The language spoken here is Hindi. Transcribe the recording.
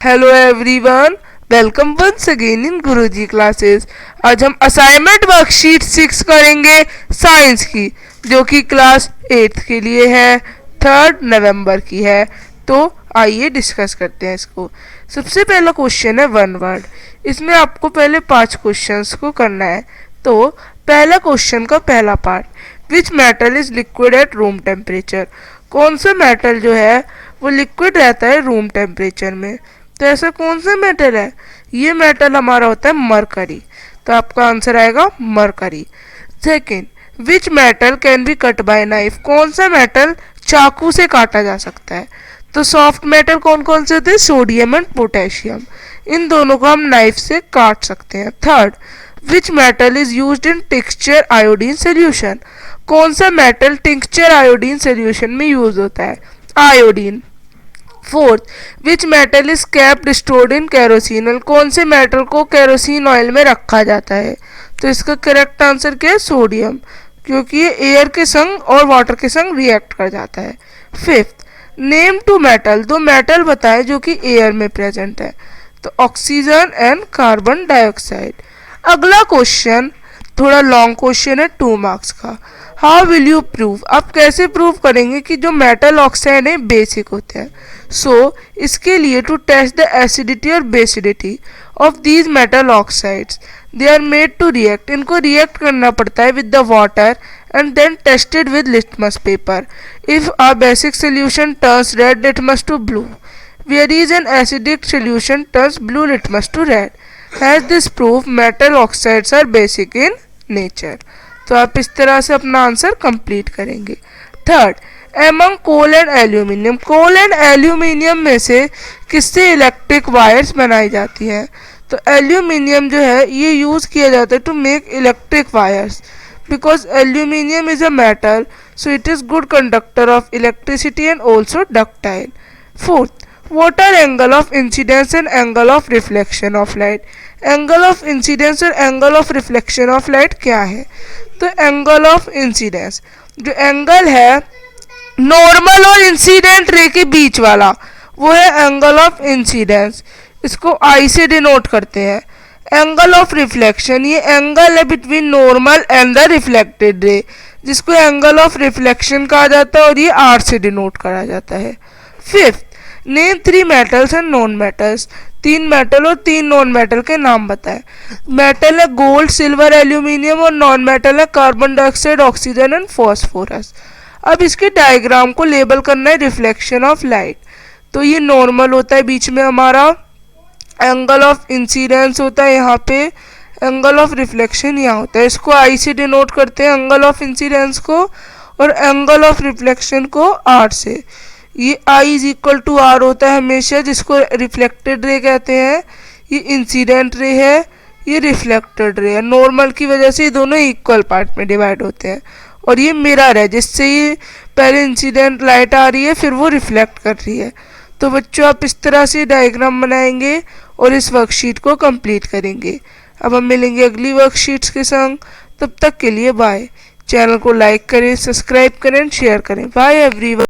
Hello everyone, welcome once again in Guruji classes. आज हम असाइनमेंट वर्कशीट 6 करेंगे साइंस की, जो कि क्लास 8 के लिए है, 3 नवंबर की है। तो आइए डिस्कस करते हैं इसको। सबसे पहला क्वेश्चन है वन वर्ड। इसमें आपको पहले 5 क्वेश्चंस को करना है। तो पहला क्वेश्चन का पहला part, which metal is liquid at room temperature. कौन सा मेटल जो है वो लिक्विड रहता है रूम टेम्परेचर में। तो ऐसा कौन सा मेटल है? ये मेटल हमारा होता है मरकरी। तो आपका आंसर आएगा mercury. Second, which metal can be cut by knife. कौन सा मेटल चाकू से काटा जा सकता है? तो सॉफ्ट मेटल कौन कौन से होते हैं? Sodium and potassium. इन दोनों को हम नाइफ से काट सकते हैं। Third, which metal is used in tincture iodine solution. कौन सा मेटल टिंक्चर आयोडीन सोल्यूशन में यूज होता है? Iodine. Fourth, which metal is kept stored in kerosene. कौन से मेटल को कैरोसिन ऑयल में रखा जाता है? तो इसका करेक्ट आंसर क्या है? सोडियम, क्योंकि ये एयर के संग और वाटर के संग रिएक्ट कर जाता है। Fifth, name two metal. दो मेटल बताएं जो कि एयर में प्रेजेंट है। तो ऑक्सीजन एंड कार्बन डाइऑक्साइड। अगला क्वेश्चन थोड़ा लॉन्ग क्वेश्चन है, 2 मार्क्स का। How will you prove. आप कैसे प्रूव करेंगे कि जो मेटल ऑक्साइड है बेसिक होते हैं? इसके लिए टू टेस्ट द एसिडिटी और basicity of these metal oxides, they are made to react. इनको रिएक्ट करना पड़ता है with the water and then tested with litmus paper. If a basic solution turns red litmus to blue, whereas an acidic solution turns blue litmus to red. Has this proof metal oxides are basic in nature? तो आप इस तरह से अपना आंसर कंप्लीट करेंगे। Third, among coal and aluminium. Coal and aluminium में से किससे इलेक्ट्रिक वायर्स बनाई जाती हैं? तो एल्यूमिनियम जो है ये यूज किया जाता है to make electric wires, because aluminium is a metal, so it is good conductor of electricity and also ductile. Fourth, what are angle of incidence and angle of reflection of light? Angle of incidence और angle of reflection of light क्या है? तो एंगल ऑफ इंसिडेंस, जो एंगल है नॉर्मल और इंसिडेंट रे के बीच वाला, वो है एंगल ऑफ इंसिडेंस। इसको आई से डिनोट करते हैं। एंगल ऑफ रिफ्लेक्शन, ये एंगल है between normal and the reflected ray, जिसको एंगल ऑफ रिफ्लेक्शन कहा जाता है, और ये आर से डिनोट करा जाता है। Fifth, name 3 metals and non metals. 3 metal और 3 नॉन मेटल के नाम बताएं। मेटल है गोल्ड, सिल्वर, एल्यूमिनियम, और नॉन मेटल है carbon dioxide, oxygen and phosphorus. अब इसके डायग्राम को लेबल करना है रिफ्लेक्शन ऑफ लाइट। तो ये नॉर्मल होता है, बीच में हमारा एंगल ऑफ इंसिडेंस होता है, यहाँ पे एंगल ऑफ रिफ्लेक्शन यहाँ होता है। इसको आई से डिनोट करते हैं एंगल ऑफ इंसिडेंस को, और एंगल ऑफ रिफ्लेक्शन को आर से। ये I is equal to are होता है हमेशा, जिसको रिफ्लेक्टेड रे कहते हैं। ये इंसिडेंट रे है, ये रिफ्लेक्टेड रे है। नॉर्मल की वजह से ये दोनों इक्वल पार्ट में डिवाइड होते हैं। और ये मिरर है, जिससे ये पहले इंसिडेंट लाइट आ रही है, फिर वो रिफ्लेक्ट कर रही है। तो बच्चों आप इस तरह से डायग्राम बनाएंगे और इस वर्कशीट को कंप्लीट करेंगे। अब हम मिलेंगे अगली वर्कशीट्स के संग। तब तक के लिए बाय। चैनल को लाइक करें, सब्सक्राइब करें, शेयर करें। Bye everyone.